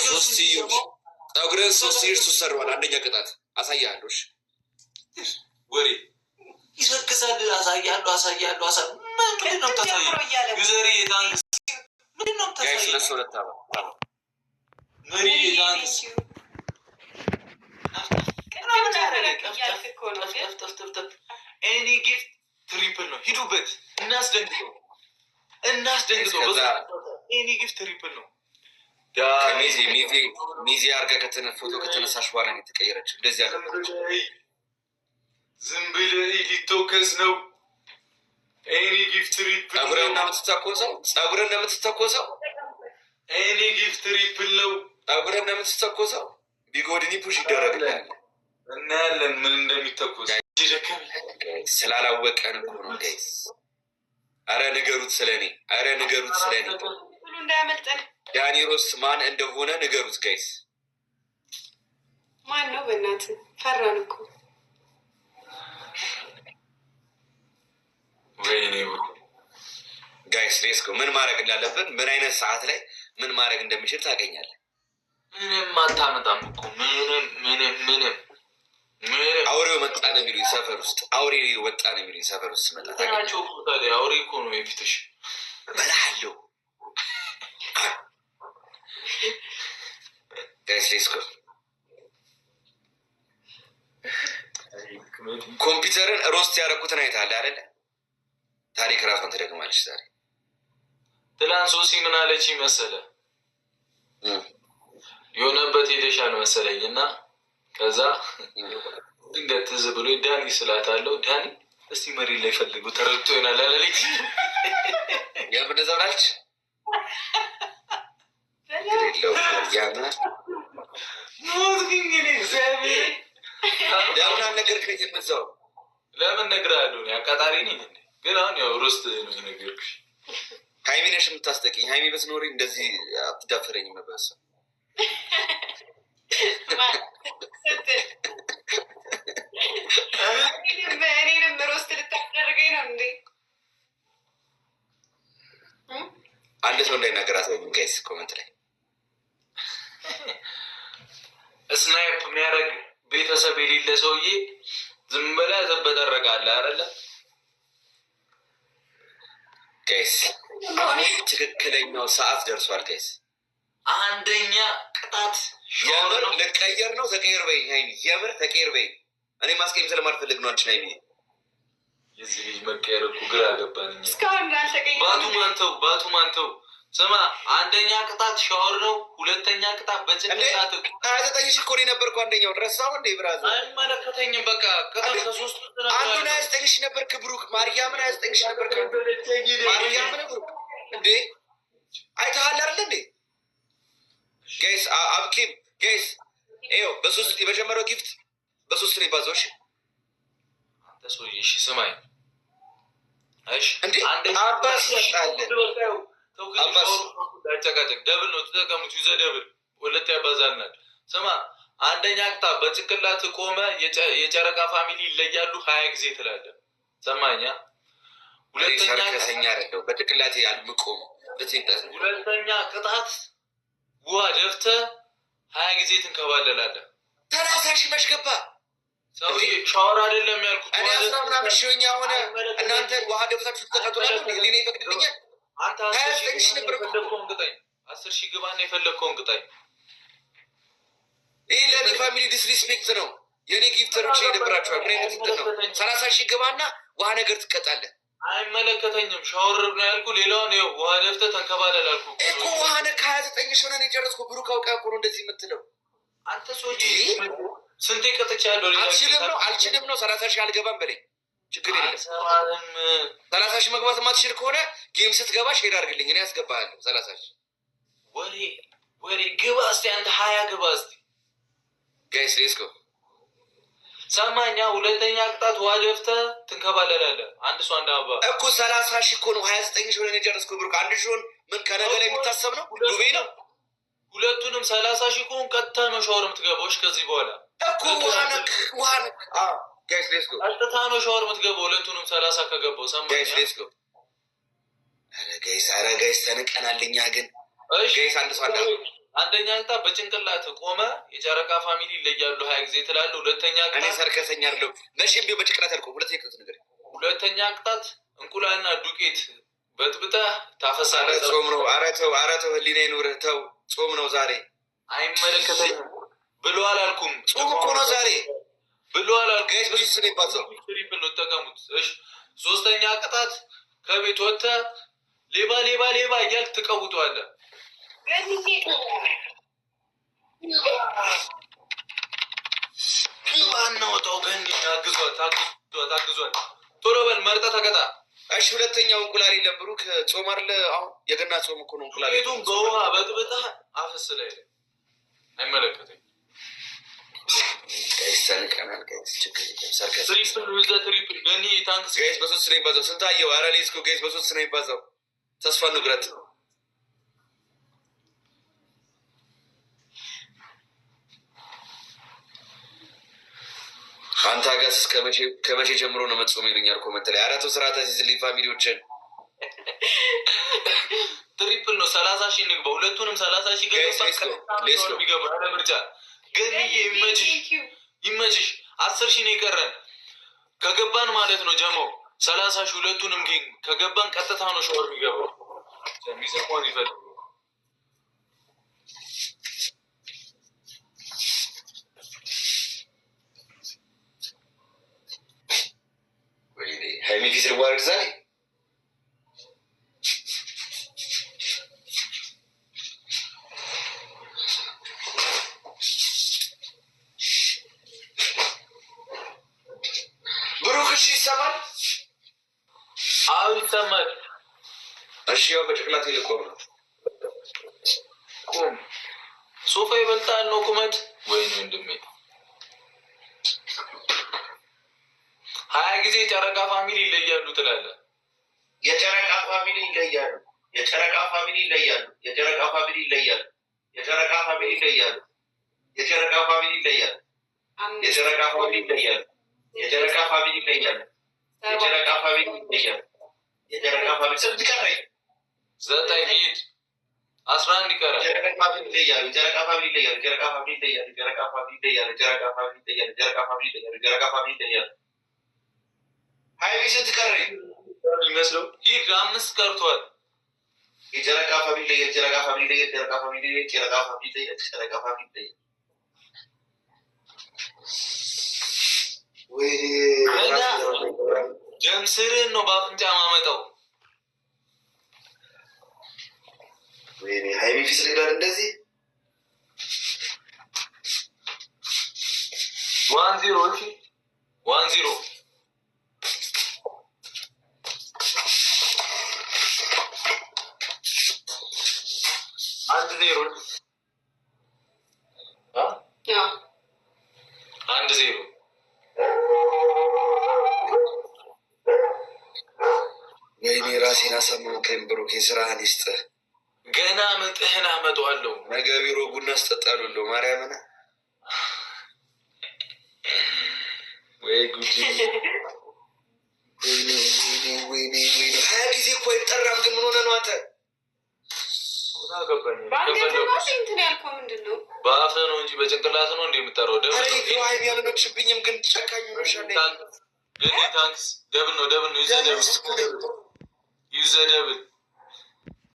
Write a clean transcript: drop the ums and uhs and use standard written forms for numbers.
ሶስትዮሽ ጠጉረን ሶስትዮሽ ትሰርባል። አንደኛ ቅጣት አሳያለሁ። ወሬ ይሰክሳል። አሳያለሁ ምንድን ነው ታሳየው? ዩዘሪ ታንክስ ምንድን ነው ታሳየው? መሪ ታንክስ ኤኒ ጊፍት ትሪፕል ነው። ሂዱበት፣ እናስደንግጠው። ኤኒ ጊፍት ትሪፕል ነው። ሚዜ አርጋ ፎቶ ከተነሳሽ በኋላ ነው የተቀየረችው። እንደዚህ ያለ ዝም ብለህ ሊቶከስ ነው። ኤኒ ጊፍት ትሪፕል ጸጉርህን ነው የምትተኮሰው። ኤኒ ጊፍት ትሪፕል ነው። ጸጉርህን ነው የምትተኮሰው። ቢጎድኒ ፑሽ ይደረግልሃል። እናያለን ምን እንደሚተኮስ። ስላላወቀን እኮ ነው ጋይስ። አረ ንገሩት ስለኔ። ዳኒ ሮስ ማን እንደሆነ ንገሩት ጋይስ። ማን ነው? በእናትህ ፈራን እኮ። ወይኔ ጋይስ ሌስኮ ምን ማድረግ እንዳለብን ምን አይነት ሰዓት ላይ ምን ማድረግ እንደሚችል ታገኛለህ። ምንም አታመጣም እኮ ምንም አውሬው መጣ ነው የሚሉኝ ሰፈር ውስጥ። አውሬው መጣ ነው የሚሉኝ ሰፈር ውስጥ መጣ ታቸው። ታዲያ አውሬ እኮ ነው የፊትሽ በላሃለሁ። ጋይስ ሌስኮ ኮምፒውተርን ሮስት ያደረኩትን አይተሃል አይደለ? ታሪክ ራሷን ትደግማለች ዛሬ። ትላንት ሶሲ ምን አለች መሰለ? የሆነበት ሄደሻል መሰለኝ እና ከዛ ድንገት ትዝ ብሎ ዳኒ ስላታለው ዳኒ እስቲ መሪ ላይ ፈልጉ ተረድቶ ይሆናል አላለች? ያብደዛውራች ለምን አልነገርከኝም? እዛው ለምን እነግርሃለሁ? አቃጣሪ ነኝ ግን አሁን ያው ሮስት ነው የነገርኩሽ። ሀይሚ ነሽ የምታስጠቂኝ። ሀይሚ በትኖሪ እንደዚህ አትዳፈረኝም ነበር። እሷ እኔንም ሮስት ልታደርገኝ ነው እንዴ? አንድ ሰው እንዳይናገራት ጋይስ ኮመንት ላይ ስናይፕ የሚያደርግ ቤተሰብ የሌለ ሰውዬ ዝም ብላ ዘበጠረቃለህ አይደለ? ጋይስ አሁን ትክክለኛው ሰዓት ደርሷል ጋይስ። አንደኛ ቅጣት የምር ልቀየር ነው። ተቀየር በይ ሀይሚ፣ የምር ተቀየር በይ። እኔ ማስቀየም ስለማልፈልግ ነው። አንቺን ሀይሚ የዚህ ልጅ መቀየር እኮ ግራ ገባኝ። እስካሁን አልተቀየርኩም። ባቱ ማንተው ስማ፣ አንደኛ ቅጣት ሻወር ነው። ሁለተኛ ቅጣት በጭንቅላት 29 ሺህ እኮ ነው የነበርኩ። አንደኛው ድረሳው እንዴ ብራዘር አይመለከተኝም። በቃ ቅጣት ከሶስት አንዱን 29 ሺህ ነበር። ክብሩክ ማርያምን 29 ሺህ ነበር። ማርያምን ብሩክ እንዴ አይተሃል አይደል እንዴ? ጋይስ አብኪም ጋይስ ይኸው በሶስት የመጀመሪያው ጊፍት በሶስት ነው የባዘው። እሺ አንተ ሰውዬ እሺ ስማኝ እሺ እንዴ አባስ ይጣለ አባስ ዳጨቃጨቅ ደብል ነው ተጠቀሙት። ይዘ ደብል ሁለት ያባዛልናል። ስማ አንደኛ ቅጣት በጭንቅላት ቆመ የጨረቃ ፋሚሊ ይለያሉ 20 ጊዜ ትላለህ። ሰማኛ ሁለተኛ አይደለም በጭንቅላቴ አልምቆም። ሁለተኛ ቅጣት ውሃ ደፍተህ 20 ጊዜ ትንከባለላለህ። 30 ሺህ መች ገባ? ሻወር አይደለም ያልኩት። እኔ 10 ምናምን ሺህ ሆነ እናንተ ውሃ ደፍታችሁ ተቀጥላችሁ ሊኔ ይፈቅድልኛል። አንተ 10 ሺህ ነበር የፈለግከውን ቅጣኝ። 10 ሺህ ግባና የፈለግከውን ቅጣኝ። ይህ ለኔ ፋሚሊ ዲስሪስፔክት ነው። የኔ ጊፍተሮች ይደብራቸዋል። ምን አይነት እንትን ነው? 30 ሺህ ግባና ውሃ ነገር ትቀጣለህ። አይመለከተኝም። ሻወር ነው ያልኩ። ሌላውን ይኸው ውሃ ደፍተህ ተንከባለል አልኩ እኮ። ውሃ ነካ 29 ሺህ ሆነን የጨረስኩ ብሩክ አውቃ እኮ ነው እንደዚህ የምትለው አንተ ሰውዬ። ስንቴ ቀጥቻለሁ? አልችልም ነው 30 ሺህ አልገባም በለኝ። ችግር የለም። 30 ሺህ መግባት የማትችል ከሆነ ጌም ስትገባ ሼር አድርግልኝ፣ እኔ ያስገባሃለሁ። 30 ሺህ ወሬ ግባ እስቲ አንተ 20 ግባ እስቲ ጋይስ ሌስኮ ሰማኛ። ሁለተኛ ቅጣት ውሃ ደፍተህ ትንከባለላለህ። አንድ ሰው አንድ አባ እኮ 30 ሺህ እኮ ነው። 29 ሺህ ሆነን የጨረስኩ ብሩክ። አንድ ሺህ ምን ከነገ ላይ የሚታሰብ ነው? ዱቤ ነው። ሁለቱንም 30 ሺህ ከሆን ቀጥታ ነው ሻወር የምትገባው። ከዚህ በኋላ እኮ ውሃ ነክ ጋይስ ሌስኮ ቀጥታ ነው ሻወር የምትገባው። ሁለቱንም 30 ከገባው ሰማኛ ጋይስ ሌስኮ። ኧረ ጋይስ ተንቀናልኛ ግን ጋይስ አንድ ሰው አንድ አንደኛ ቅጣት በጭንቅላት ቆመ የጨረቃ ፋሚሊ ይለያሉ 20 ጊዜ ትላለህ። ሁለተኛ ቅጣት እኔ ሰርከሰኛ አይደለም መቼም ቢሆን በጭንቅላት አልቆም። ሁለተኛ ቅጣት እንቁላልና ዱቄት በጥብጠህ ታፈሳለህ። ጾም ነው። ኧረ ተው ህሊና ይኑርህ። ተው ጾም ነው ዛሬ። አይመለከተኝም ብሎ አላልኩም። ጾም እኮ ነው ዛሬ ብሎ አላልኩም። ጋይስ ብዙ ስለ ይባዛው ትሪፕል ነው ተጠቀሙት። እሺ ሶስተኛ ቅጣት ከቤት ወጥተህ ሌባ ሌባ ሌባ እያልክ ትቀውጠዋለህ። ማናወጣው ገኒ ታግዟል። ቶሎ በል መርጠህ ተቀጣ። እሺ ሁለተኛው እንቁላል የለም ብሩክ። ጾም አይደለ አሁን የገና ጾም እኮ ነው። እንቁላል ቤቱን በውሃ በጥብጠህ አፍስ ላይ አይመለከተኝ። ጋይስ ሰንቀናል። ጋይስ ችግር የለም። ሰርከስ ትሪፕል ገኒ ታንክስ ጋይስ በሶስት ነው የሚባዛው። ስንት አየው? ኧረ ሌስኮ ጋይስ በሶስት ነው የሚባዛው። ተስፋ ንግረት አንተ ጋስ ከመቼ ጀምሮ ነው መጾም ይሉኛል ኮመንት ላይ። ኧረ ተው ስርዓት አስይዝልኝ ፋሚሊዎችን። ትሪፕል ነው 30 ሺህ ንግባ። ሁለቱንም 30 ሺህ ገባ ምርጫ ግን ይመችሽ 10 ሺህ ነው የቀረን ከገባን ማለት ነው። ጀማው 30 ሺህ ሁለቱንም ጌም ከገባን ቀጥታ ነው ሻወር የሚገባው። ሚሰማን ይፈልግ ሀይሚ ፊት ልዋረድ ዛሬ። ብሩክ እሺ ይሰማል? አዎ ይሰማል። እሺ ያው በጭቅላት ልቆም ነው። ቁም። ሶፋ ይበልጣል ነው ቁመት ወይ ነው ወንድሜ? 20 ጊዜ የጨረቃ ፋሚሊ ይለያሉ ትላለህ። የጨረቃ ፋሚሊ ይለያሉ። የጨረቃ ፋሚሊ ይለያሉ። የጨረቃ ፋሚሊ ይለያሉ። የጨረቃ ፋሚሊ ይለያሉ። የጨረቃ ፋሚሊ ይለያሉ። የጨረቃ ፋሚሊ ይለያሉ። የጨረቃ ፋሚሊ ይለያሉ። የጨረቃ ፋሚሊ ይለያሉ። የጨረቃ ፋሚሊ ስንት ቀረኝ? 9 ሂድ 11 ይቀራል። የጨረቃ ፋሚሊ ይለያሉ። የጨረቃ ፋሚሊ ይለያሉ። የጨረቃ ፋሚሊ ይለያሉ። የጨረቃ ፋሚሊ ይለያሉ። የጨረቃ ፋሚሊ ይለያሉ። የጨረቃ ፋሚሊ ይለያሉ። የጨረቃ ፋሚሊ ይለያሉ። ሀይሚ ስንት ቀረኝ የሚመስለው? ሂድ 5 ቀርቷል። የጨረቃ ፋሚሊ ይለያሉ። የጨረቃ ፋሚሊ ይለያሉ። የጨረቃ ፋሚሊ ይለያሉ። የጨረቃ ፋሚሊ ይለያሉ። የጨረቃ ፋሚሊ ይለያሉ። ጀምስርን ነው በአፍንጫ ማመጣው። ወይኔ ሀይሚ ፊት ልግዳል እንደዚህ 1-0 እሺ 1-0 1-0 1-0 ወይኔ ራሴን አሳመንከኝ ብሩክ። የስራህን ይስጥህ። ገና ምጥህን አመጣዋለሁ። ነገ ቢሮ ቡና አስጠጣለሁ። ማርያምን ወይ ጉድ! ወይኔ 20 ጊዜ እኮ አይጠራም። ግን ምን ሆነ ነው አንተ? በአፍህ ነው እንጂ በጭንቅላት ነው እንደ የምጠራው። ሀይሚ ያለነችብኝም ግን ጨካኝ ሆነሻል። ታንክስ ደብል ነው ዩዘ ደብል